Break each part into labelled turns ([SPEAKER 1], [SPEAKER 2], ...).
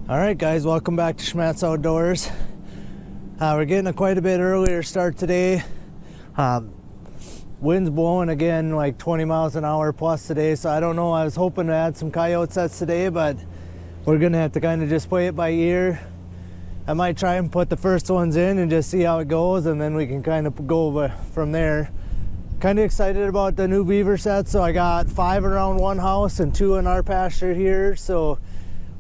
[SPEAKER 1] All right, guys, welcome back to Schmattz Outdoors. We're getting a quite a bit earlier start today. Wind's blowing again like 20 miles an hour plus today, so I don't know. I was hoping to add some coyote sets today, but we're gonna have to kind of just play it by ear. I might try and put the first ones in and just see how it goes, and then we can kind of go from there. Kind of excited about the new beaver set, so I got 5 around one house and 2 in our pasture here, so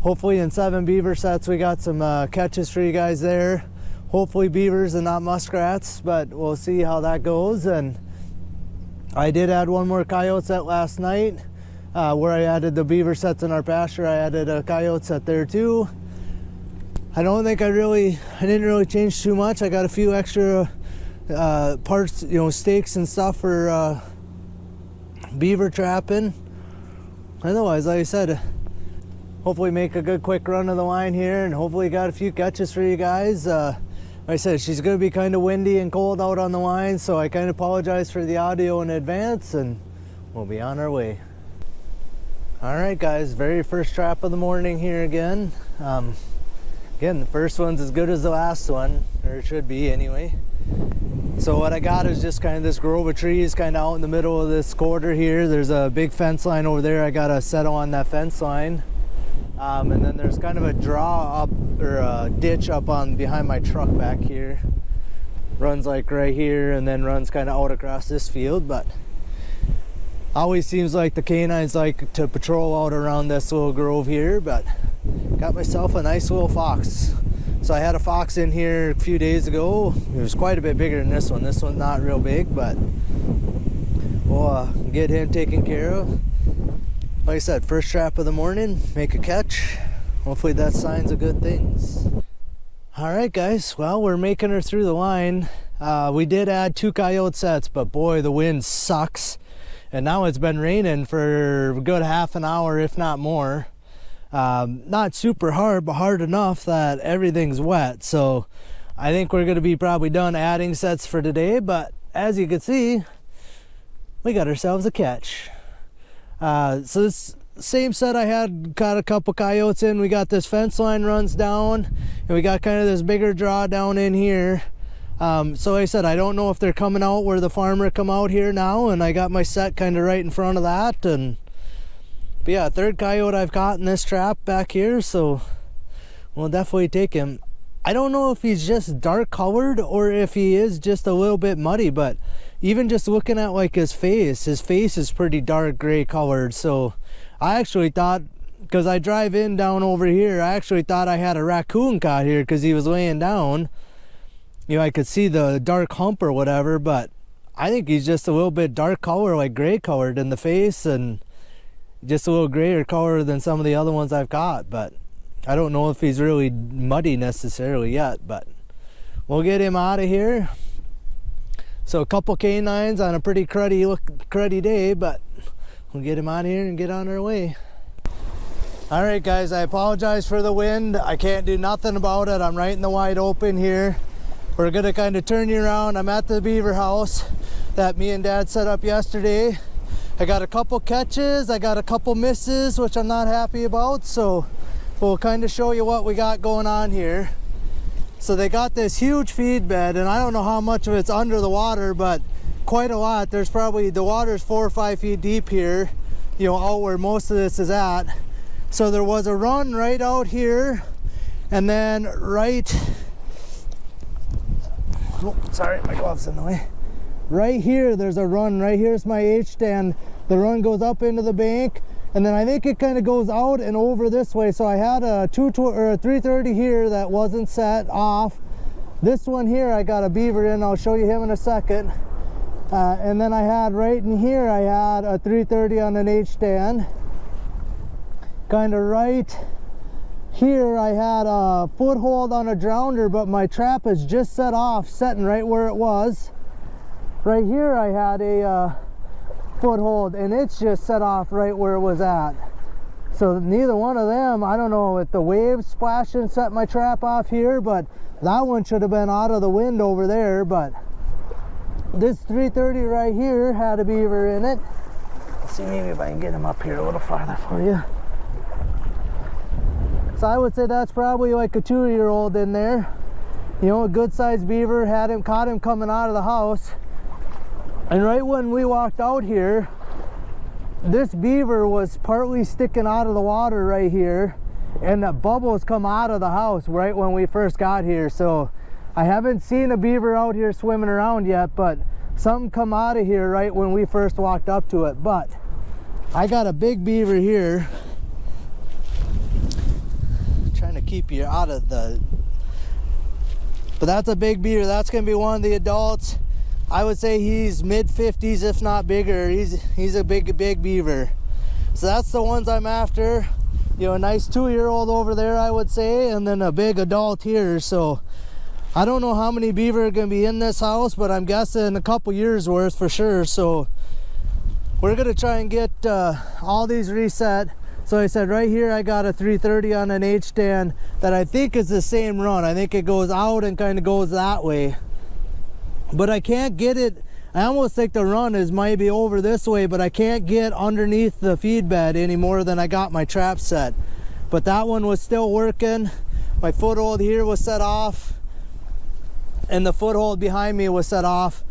[SPEAKER 1] hopefully in 7 beaver sets we got some catches for you guys there. Hopefully beavers and not muskrats, but we'll see how that goes. And I did add one more coyote set last night where I added the beaver sets in our pasture. I added a coyote set there too. I don't think I didn't really change too much. I got a few extra parts, stakes and stuff for beaver trapping. Otherwise, like I said, hopefully make a good quick run of the line here, and hopefully got a few catches for you guys. Like I said, she's going to be kind of windy and cold out on the line, so I kind of apologize for the audio in advance, and we'll be on our way. All right, guys, very first trap of the morning here again. Again, the first one's as good as the last one, or it should be anyway. So what I got is just kind of this grove of trees kind of out in the middle of this quarter here. There's a big fence line over there. I got to settle on that fence line. And then there's kind of a draw up, or a ditch up on behind my truck back here. Runs like right here and then runs kind of out across this field, but always seems like the canines like to patrol out around this little grove here. But got myself a nice little fox. So I had a fox in here a few days ago. It was quite a bit bigger than this one. This one's not real big, but we'll get him taken care of. Like I said, first trap of the morning, make a catch. Hopefully that signs of good things. All right, guys, well, we're making her through the line. We did add 2 coyote sets, but boy, the wind sucks. And now it's been raining for a good half an hour, if not more. Not super hard, but hard enough that everything's wet. So I think we're gonna be probably done adding sets for today, but as you can see, we got ourselves a catch. So this same set I had got a couple coyotes in. We got this fence line runs down, and we got kind of this bigger draw down in here. So like I said, I don't know if they're coming out where the farmer come out here now, and I got my set kind of right in front of that. But yeah, 3rd coyote I've caught in this trap back here, so we'll definitely take him. I don't know if he's just dark colored or if he is just a little bit muddy, but even just looking at like his face is pretty dark gray colored. So I actually thought, because I drive in down over here, I actually thought I had a raccoon caught here because he was laying down. I could see the dark hump or whatever, but I think he's just a little bit dark color, like gray colored in the face, and just a little grayer color than some of the other ones I've caught. But I don't know if he's really muddy necessarily yet, but we'll get him out of here. So a couple canines on a pretty cruddy day, but we'll get him out of here and get on our way. All right, guys, I apologize for the wind. I can't do nothing about it. I'm right in the wide open here. We're gonna kind of turn you around. I'm at the beaver house that me and Dad set up yesterday. I got a couple catches, I got a couple misses, which I'm not happy about, so we'll kind of show you what we got going on here. So they got this huge feed bed, and I don't know how much of it's under the water, but quite a lot. There's probably, the water's 4 or 5 feet deep here, out where most of this is at. So there was a run right out here, and then right, oh, sorry, my glove's in the way. Right here, there's a run. Right here's my H stand. The run goes up into the bank, and then I think it kind of goes out and over this way. So I had a 330 here that wasn't set off. This one here, I got a beaver in. I'll show you him in a second. And then I had right in here, I had a 330 on an H stand. Kind of right here, I had a foothold on a drowner, but my trap is just set off, setting right where it was. Right here I had a foothold, and it's just set off right where it was at. So neither one of them, I don't know if the waves splashing set my trap off here, but that one should have been out of the wind over there. But this 330 right here had a beaver in it. Let's see maybe if I can get him up here a little farther for you. So I would say that's probably like a 2-year-old in there. You know, a good sized beaver. Caught him coming out of the house. And right when we walked out here, this beaver was partly sticking out of the water right here, and the bubbles come out of the house right when we first got here. So I haven't seen a beaver out here swimming around yet, but something come out of here right when we first walked up to it. But I got a big beaver here. Trying to keep you out of the... But that's a big beaver. That's gonna be one of the adults. I would say he's mid-50s, if not bigger. He's a big beaver. So that's the ones I'm after. You know, a nice 2-year-old over there, I would say, and then a big adult here. So I don't know how many beaver are going to be in this house, but I'm guessing a couple years worth for sure. So we're going to try and get all these reset. So I said right here I got a 330 on an H-stand that I think is the same run. I think it goes out and kind of goes that way. But I can't get it. I almost think the run is maybe over this way, but I can't get underneath the feed bed any more than I got my trap set. But that one was still working. My foothold here was set off, and the foothold behind me was set off.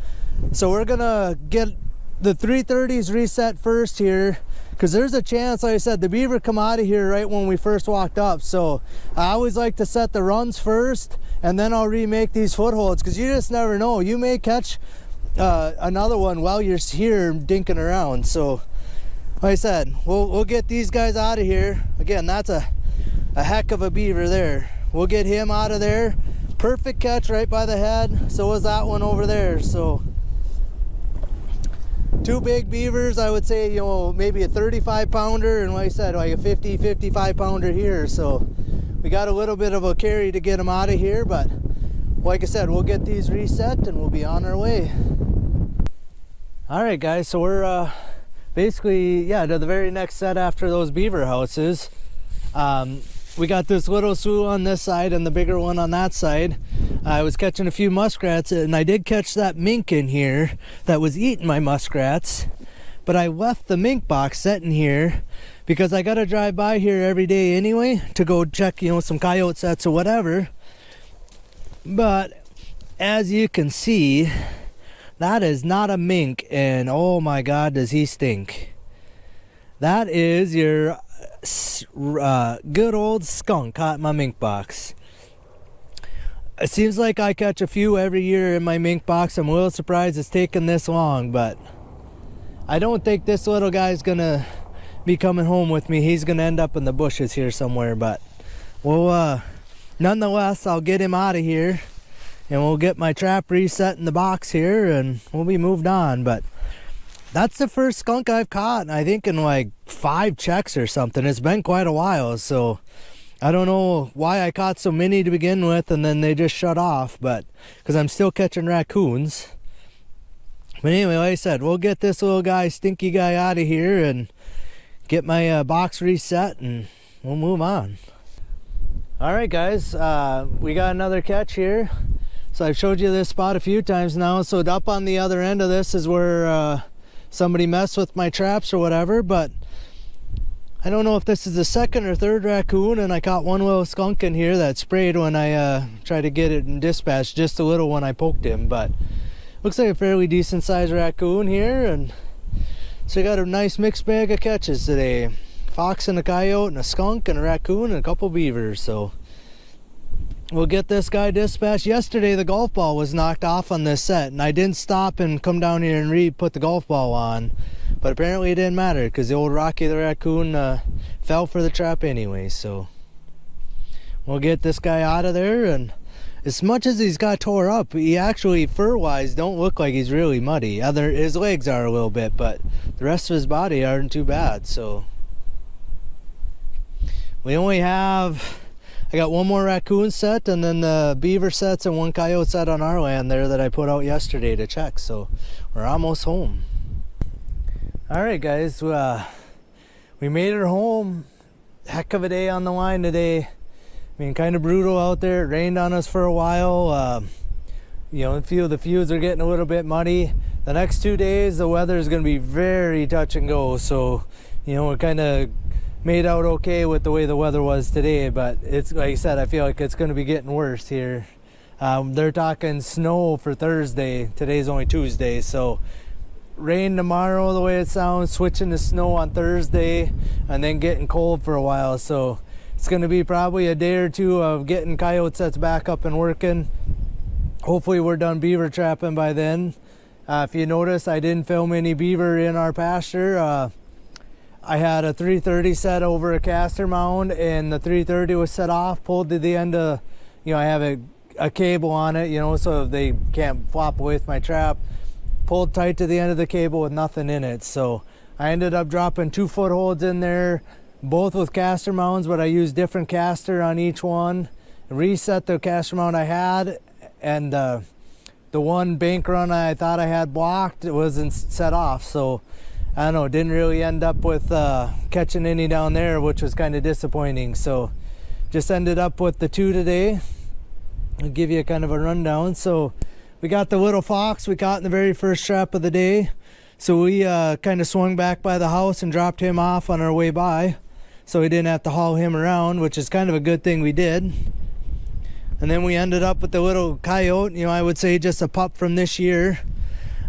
[SPEAKER 1] So we're gonna get the 330s reset first here, because there's a chance, like I said, the beaver come out of here right when we first walked up. So I always like to set the runs first, and then I'll remake these footholds, because you just never know. You may catch another one while you're here dinking around. So like I said, we'll get these guys out of here. Again, that's a heck of a beaver there. We'll get him out of there. Perfect catch right by the head. So was that one over there. So 2 big beavers. I would say, you know, maybe a 35 pounder, and like I said, like a 55 pounder here. So we got a little bit of a carry to get them out of here, but like I said, we'll get these reset and we'll be on our way. All right, guys, so we're basically, yeah, to the very next set after those beaver houses. We got this little slough on this side and the bigger one on that side. I was catching a few muskrats, and I did catch that mink in here that was eating my muskrats, but I left the mink box sitting here because I got to drive by here every day anyway to go check, you know, some coyote sets or whatever. But as you can see, that is not a mink, and oh my god, does he stink. That is your good old skunk caught in my mink box. It seems like I catch a few every year in my mink box. I'm a little surprised it's taken this long, but I don't think this little guy's gonna be coming home with me. He's gonna end up in the bushes here somewhere, but well, nonetheless, I'll get him out of here and we'll get my trap reset in the box here and we'll be moved on. But that's the first skunk I've caught, I think, in like 5 checks or something. It's been quite a while, so I don't know why I caught so many to begin with and then they just shut off, but because I'm still catching raccoons. But anyway, like I said, we'll get this little guy, stinky guy, out of here and get my box reset and we'll move on. All right, guys, we got another catch here. So I've showed you this spot a few times now. So up on the other end of this is where somebody messed with my traps or whatever, but I don't know if this is the second or third raccoon, and I caught one little skunk in here that sprayed when I tried to get it in dispatch, just a little when I poked him. But looks like a fairly decent sized raccoon here, and so I got a nice mixed bag of catches today. Fox and a coyote and a skunk and a raccoon and a couple beavers. So we'll get this guy dispatched. Yesterday the golf ball was knocked off on this set, and I didn't stop and come down here and re-put the golf ball on, but apparently it didn't matter because the old Rocky the raccoon fell for the trap anyway. So we'll get this guy out of there, and as much as he's got tore up, he actually fur-wise don't look like he's really muddy. His legs are a little bit, but the rest of his body aren't too bad. So we only have, I got one more raccoon set and then the beaver sets and one coyote set on our land there that I put out yesterday to check. So we're almost home. All right, guys, we made it home. Heck of a day on the line today. I mean, kind of brutal out there. It rained on us for a while. You know, the fields are getting a little bit muddy. The next 2 days, the weather is going to be very touch and go. So, you know, we're kind of made out okay with the way the weather was today, but it's like I said, I feel like it's going to be getting worse here. They're talking snow for Thursday. Today's only Tuesday, so rain tomorrow the way it sounds, switching to snow on Thursday, and then getting cold for a while. So it's going to be probably a day or two of getting coyote sets back up and working. Hopefully we're done beaver trapping by then. If you notice, I didn't film any beaver in our pasture. I had a 330 set over a caster mound, and the 330 was set off, pulled to the end of, I have a cable on it, so they can't flop away with my trap. Pulled tight to the end of the cable with nothing in it. So I ended up dropping 2 footholds in there, both with caster mounds, but I used different caster on each one. Reset the caster mount I had, and the one bank run I thought I had blocked, it wasn't set off. So I don't know, didn't really end up with catching any down there, which was kind of disappointing. So just ended up with the 2 today. I'll give you a kind of a rundown. So we got the little fox we caught in the very first trap of the day. So we kind of swung back by the house and dropped him off on our way by, so we didn't have to haul him around, which is kind of a good thing we did. And then we ended up with the little coyote, I would say just a pup from this year.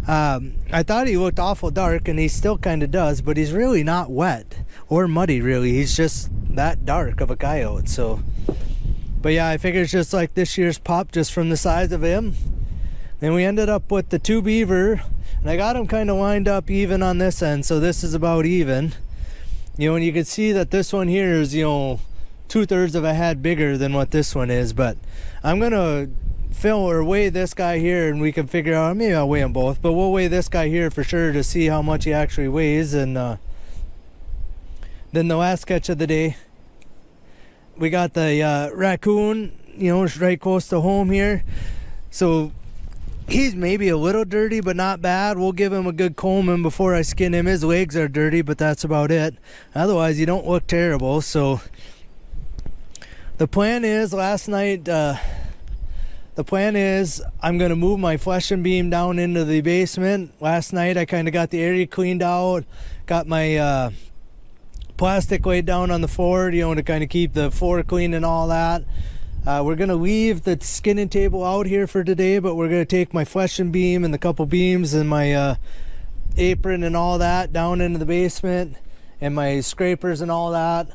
[SPEAKER 1] I thought he looked awful dark, and he still kind of does, but he's really not wet or muddy really. He's just that dark of a coyote. So, but yeah, I figured it's just like this year's pup, just from the size of him. Then we ended up with the 2 beaver, and I got them kind of lined up even on this end, so this is about even. And you can see that this one here is, 2/3 of a head bigger than what this one is. But I'm gonna film or weigh this guy here, and we can figure out, maybe I'll weigh them both, but we'll weigh this guy here for sure to see how much he actually weighs. And then the last catch of the day, we got the raccoon, right close to home here. So he's maybe a little dirty, but not bad. We'll give him a good combing before I skin him. His legs are dirty, but that's about it. Otherwise, he don't look terrible. So the plan is, last night, I'm going to move my flesh and beam down into the basement. Last night, I kind of got the area cleaned out, got my plastic laid down on the floor, to kind of keep the floor clean and all that. We're going to leave the skinning table out here for today, but we're going to take my flesh and beam and the couple beams and my apron and all that down into the basement, and my scrapers and all that.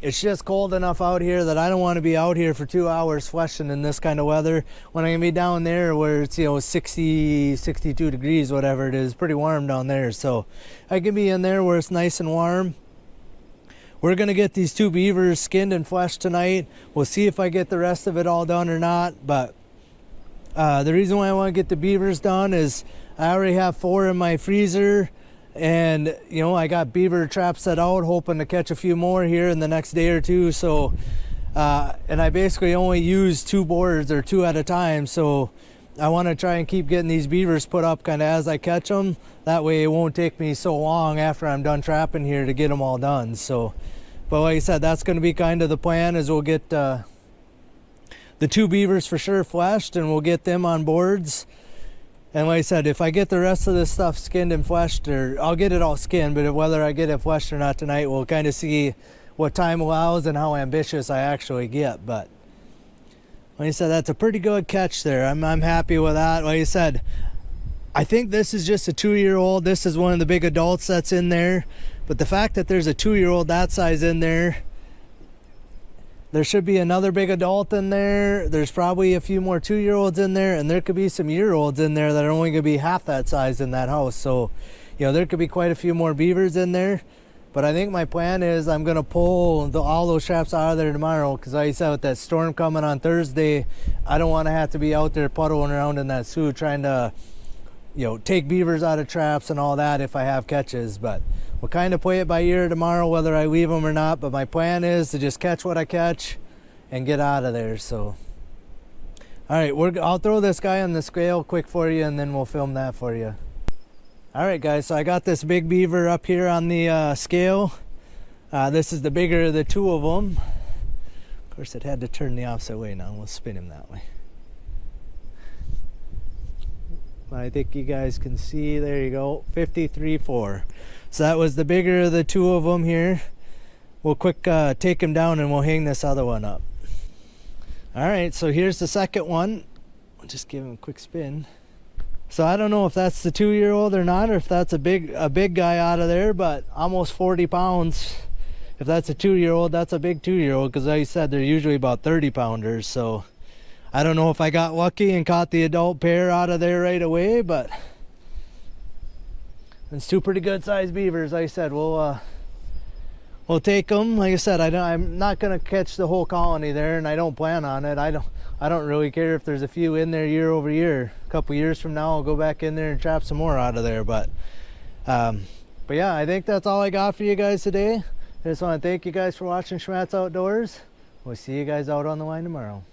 [SPEAKER 1] It's just cold enough out here that I don't want to be out here for 2 hours fleshing in this kind of weather when I can be down there where it's 60, 62 degrees, whatever it is. Pretty warm down there, so I can be in there where it's nice and warm. We're going to get these 2 beavers skinned and fleshed tonight. We'll see if I get the rest of it all done or not. But the reason why I want to get the beavers done is I already have 4 in my freezer. And, I got beaver traps set out, hoping to catch a few more here in the next day or two. So, and I basically only use 2 boards or 2 at a time. So I want to try and keep getting these beavers put up kind of as I catch them. That way it won't take me so long after I'm done trapping here to get them all done. So, but like I said, that's going to be kind of the plan, is we'll get the 2 beavers for sure fleshed, and we'll get them on boards. And like I said, if I get the rest of this stuff skinned and fleshed, or I'll get it all skinned, but whether I get it fleshed or not tonight, we'll kind of see what time allows and how ambitious I actually get. But like I said, that's a pretty good catch there. I'm happy with that. Like I said, I think this is just a 2-year-old. This is one of the big adults that's in there. But the fact that there's a 2-year-old that size in there, there should be another big adult in there. There's probably a few more 2-year-olds in there, and there could be some year-olds in there that are only going to be half that size in that house. So, there could be quite a few more beavers in there. But I think my plan is I'm going to pull all those traps out of there tomorrow, because like I said, with that storm coming on Thursday, I don't want to have to be out there puddling around in that suit trying to, take beavers out of traps and all that if I have catches. But we'll kind of play it by ear tomorrow, whether I leave them or not. But my plan is to just catch what I catch and get out of there. So, all right, I'll throw this guy on the scale quick for you, and then we'll film that for you. All right, guys, so I got this big beaver up here on the scale. This is the bigger of the 2 of them. Of course, it had to turn the opposite way now. We'll spin him that way. I think you guys can see, there you go, 53.4. So that was the bigger of the 2 of them here. we'll quick take him down and we'll hang this other one up. All right, so here's the second one. I'll just give him a quick spin. So I don't know if that's the 2-year-old or not, or if that's a big guy out of there, but almost 40 pounds. If that's a 2-year-old, that's a big 2-year-old, because like you said, they're usually about 30 pounders. So I don't know if I got lucky and caught the adult pair out of there right away, but it's 2 pretty good sized beavers. Like I said, we'll take them. Like I said, I'm not gonna catch the whole colony there, and I don't plan on it. I don't really care if there's a few in there year over year. A couple years from now, I'll go back in there and trap some more out of there. But yeah, I think that's all I got for you guys today. I just want to thank you guys for watching Schmattz Outdoors. We'll see you guys out on the line tomorrow.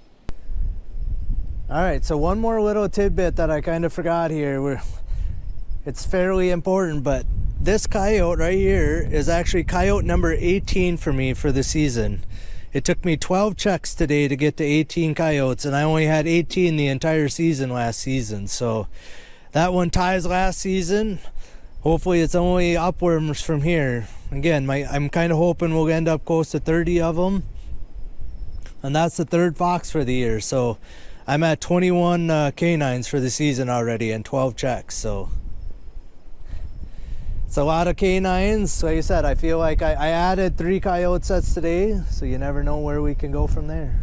[SPEAKER 1] All right, so one more little tidbit that I kind of forgot here. It's fairly important, but this coyote right here is actually coyote number 18 for me for the season. It took me 12 checks today to get to 18 coyotes, and I only had 18 the entire season last season. So that one ties last season. Hopefully it's only upwards from here. Again, I'm kind of hoping we'll end up close to 30 of them, and that's the 3rd fox for the year. So I'm at 21 canines for the season already and 12 checks. So it's a lot of canines. Like I said, I feel like I added 3 coyote sets today, so you never know where we can go from there.